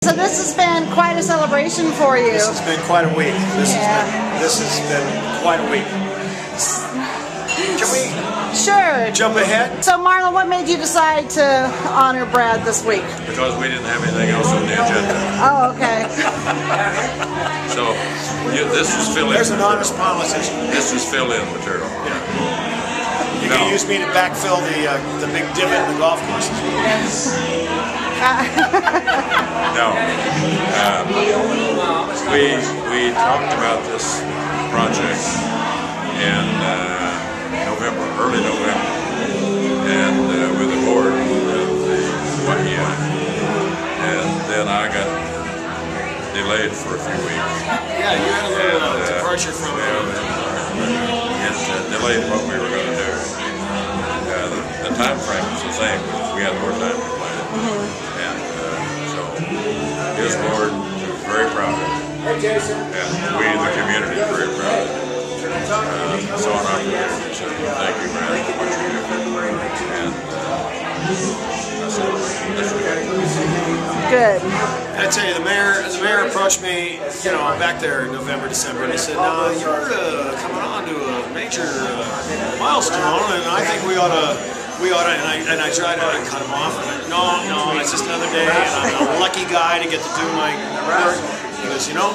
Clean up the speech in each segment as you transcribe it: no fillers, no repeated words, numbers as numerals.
So this has been quite a celebration for you. This has been quite a week. This has been quite a week. Can we jump ahead? So Marlon, what made you decide to honor Brad this week? Because we didn't have anything else on the agenda. Oh, okay. So this was fill-in. There's an honest politician. This was fill-in material. Yeah. You can use me to backfill the big divot in the golf courses. No. We talked about this project in November, early November, and with the board of the YEI, and then I got delayed for a few weeks. Yeah, you had a little departure from it delayed what we were going to do. The time frame was the same. We had more time to plan it. And so his board was very proud of it. And we, the community, are very proud of it. Saw an opportunity. So thank you, Brad, for what you do. And I said, let's do it. Good. I tell you, the mayor approached me, you know, back there in November, December, and he said, "No, you're coming on to a major milestone, and I think we ought to." And I tried to cut him off. And no, it's just another day, and I'm a lucky guy to get to do my work. He goes, you know,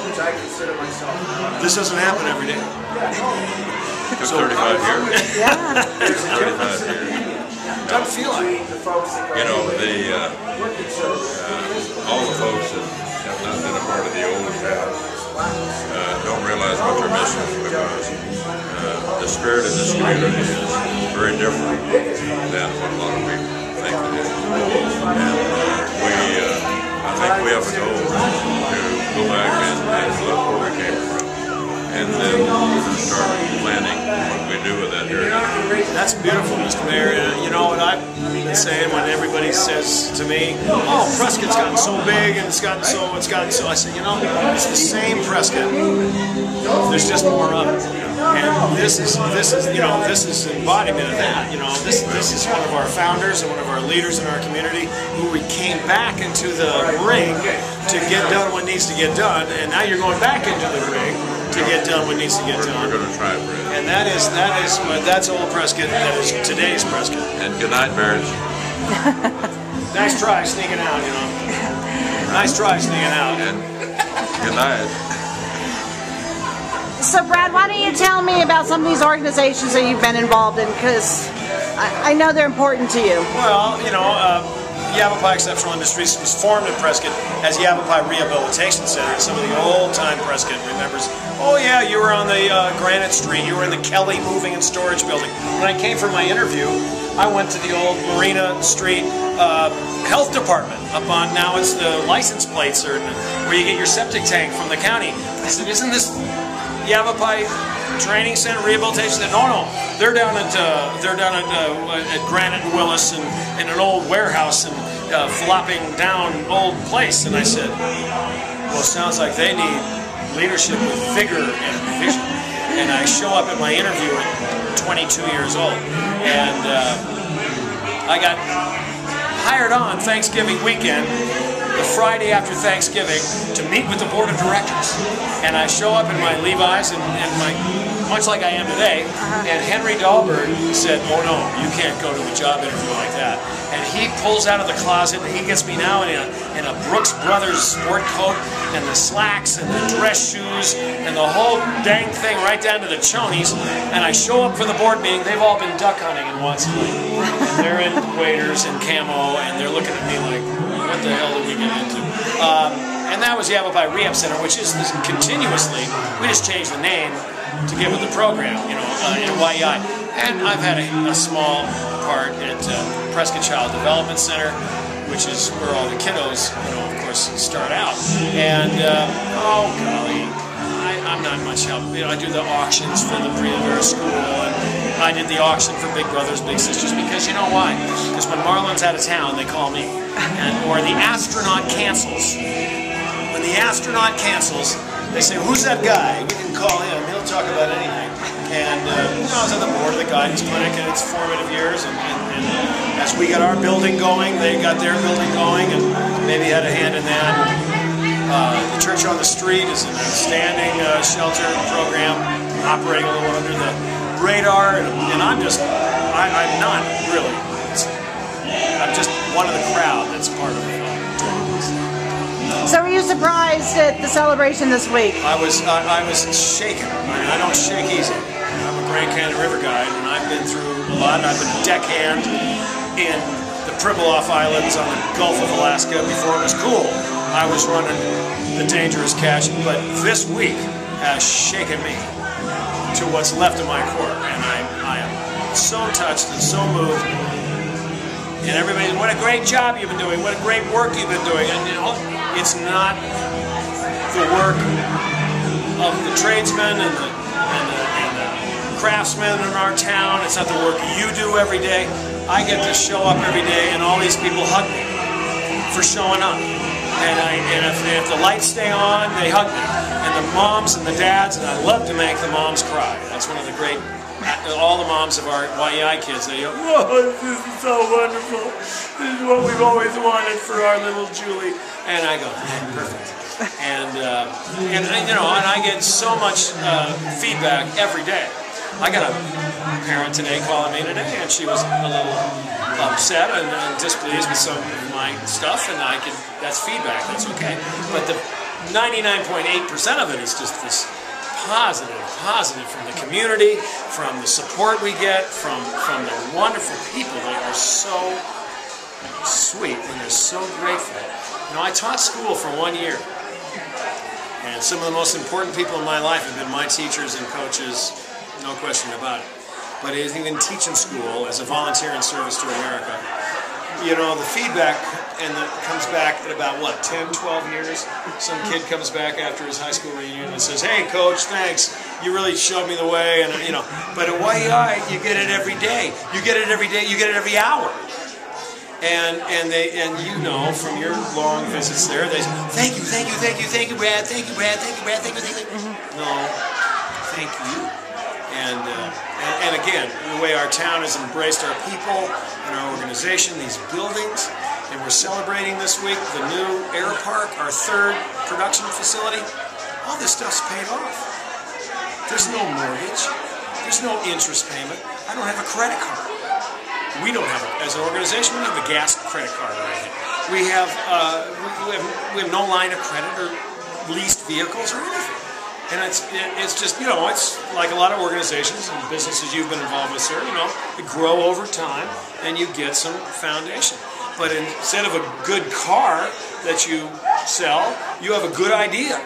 this doesn't happen every day. It took 35 years. Yeah. It took 35 years. Doesn't feel like. You know, all the folks that have not been a part of the old town don't realize what they're missing, because the spirit of this community is very different than what a lot of people think it is. And I think we have a goal to go back and look where we came from, and then start planning what we do with that area. That's beautiful, Mr. Mayor. You know what I've been saying when everybody says to me, "Oh, Prescott's gotten so big and it's gotten so," I say, you know, it's the same Prescott. There's just more of it. And this is embodiment of that. You know, this is one of our founders and one of our leaders in our community who we came back into the ring to get done what needs to get done, and now you're going back into the ring to get done what needs to get done. We're going to try it, Brad. And that's old Prescott. That is today's Prescott. And good night, Bears. Nice try sneaking out, you know. Nice try sneaking out. And good night. So Brad, why don't you tell me about some of these organizations that you've been involved in, because I know they're important to you. Well, you know, Yavapai Exceptional Industries was formed in Prescott as Yavapai Rehabilitation Center. Some of the old-time Prescott remembers, oh yeah, you were on the Granite Street, you were in the Kelly Moving and Storage Building. When I came for my interview, I went to the old Marina Street Health Department up on, now it's the license plates, or where you get your septic tank from the county. I said, isn't this Yavapai Training Center, Rehabilitation Center? No, they're down at Granite and Willis and in an old warehouse and flopping down old place. And I said, well, it sounds like they need leadership with vigor and vision. And I show up at my interview at 22 years old, and I got hired on Thanksgiving weekend, the Friday after Thanksgiving, to meet with the board of directors. And I show up in my Levi's and my, much like I am today, and Henry Dahlberg said, oh no, you can't go to a job interview like that. And he pulls out of the closet, and he gets me now in a Brooks Brothers sport coat, and the slacks, and the dress shoes, and the whole dang thing right down to the chonies. And I show up for the board meeting. They've all been duck hunting in Watson Lake. And they're in waders and camo, and they're looking at me like, what the hell did we get into? And that was Yavapai Rehab Center, which is continuously, we just changed the name to get with the program, you know, in YEI. And I've had a small part at Prescott Child Development Center, which is where all the kiddos, you know, of course, start out. And, oh golly, I'm not much help. You know, I do the auctions for the Primavera School, and I did the auction for Big Brothers Big Sisters, because you know why? Because when Marlon's out of town, they call me. Or the astronaut cancels. When the astronaut cancels, they say, who's that guy? We can call him. He'll talk about anything. And you know, I was on the board of the guidance clinic in its formative years, and as we got our building going, they got their building going, and maybe had a hand in that. Church on the Street is an outstanding shelter program, operating a little under the radar, and I'm not really. I'm just one of the crowd that's part of it. So were you surprised at the celebration this week? I was shaken. I mean, I don't shake easy. I'm a Grand Canyon River guide, and I've been through a lot. I've been deckhand in the Pribilof Islands on the Gulf of Alaska before it was cool. I was running the dangerous catch, but this week has shaken me to what's left of my core, and I am so touched and so moved. And everybody, what a great job you've been doing, what a great work you've been doing. And you know, it's not the work of the tradesmen and the craftsmen in our town. It's not the work you do every day. I get to show up every day, and all these people hug me for showing up. And if the lights stay on, they hug me. And the moms and the dads, and I love to make the moms cry. That's one of the great. All the moms of our YEI kids, they go, "Whoa, this is so wonderful. This is what we've always wanted for our little Julie." And I go, "Perfect." And you know, and I get so much feedback every day. I got a parent today calling me today, and she was a little upset and displeased with some of my stuff, and that's feedback. That's okay. But the 99.8% of it is just this positive from the community, from the support we get, from the wonderful people. They are so sweet and they're so grateful. You know, I taught school for 1 year, and some of the most important people in my life have been my teachers and coaches, no question about it. But even teaching school as a volunteer in service to America, you know, the feedback comes back at about, what, 10, 12 years? Some kid comes back after his high school reunion and says, "Hey, Coach, thanks. You really showed me the way." And, you know, but at YEI, you get it every day. You get it every day. You get it every hour. And you know, from your long visits there, they say, "Thank you, thank you, thank you, thank you, Brad. Thank you, Brad. Thank you, Brad. Thank you, thank you." No, thank you. And again, the way our town has embraced our people and our organization, these buildings, and we're celebrating this week the new Air Park, our third production facility. All this stuff's paid off. There's no mortgage. There's no interest payment. I don't have a credit card. We don't have, as an organization, we don't have a gas credit card or anything. We have no line of credit or leased vehicles or anything. And it's just, you know, it's like a lot of organizations and businesses you've been involved with, sir, you know, you grow over time and you get some foundation. But instead of a good car that you sell, you have a good idea.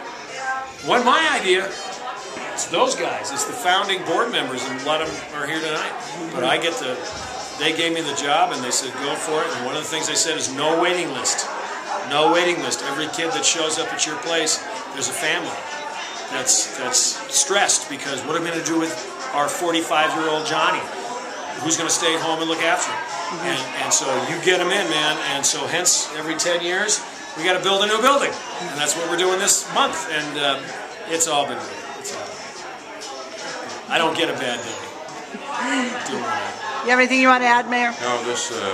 Wasn't my idea. It's those guys. It's the founding board members, and a lot of them are here tonight. But they gave me the job, and they said, "Go for it." And one of the things they said is no waiting list. No waiting list. Every kid that shows up at your place, there's a family that's stressed because what am I going to do with our 45-year-old Johnny? Who's going to stay home and look after him? And so you get them in, man. And so hence, every 10 years, we got to build a new building. And that's what we're doing this month. And it's all been good. I don't get a bad day. You have anything you want to add, Mayor? No,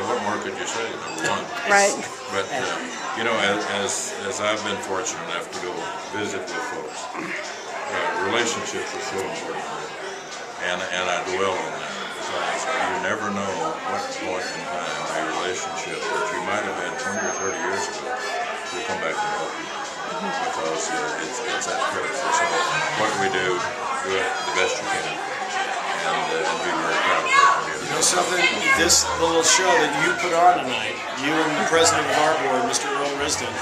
what more could you say? One. Right. But, you know, as I've been fortunate enough to go visit with folks, relationships are so important. And I dwell on that because you never know what point in time a relationship that you might have had 20 or 30 years ago will come back and help you. Because it's that critical. So what we do it the best you can. And be very proud of it. You know something? This little show that you put on tonight, you and the president of our board, Mr. Earl Risden,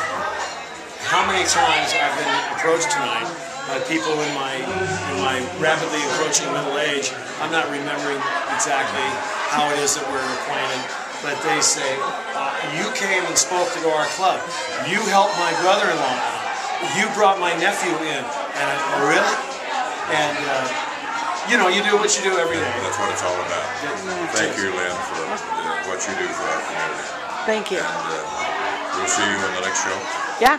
how many times I've been approached tonight by people in my rapidly approaching middle age. I'm not remembering exactly how it is that we're acquainted, but they say, "You came and spoke to our club. You helped my brother-in-law out. You brought my nephew in." And I go, "Really?" And you know, you do what you do every day. That's what it's all about. Thank you, Lynn, for what you do for our community. Thank you. And we'll see you in the next show. Yeah.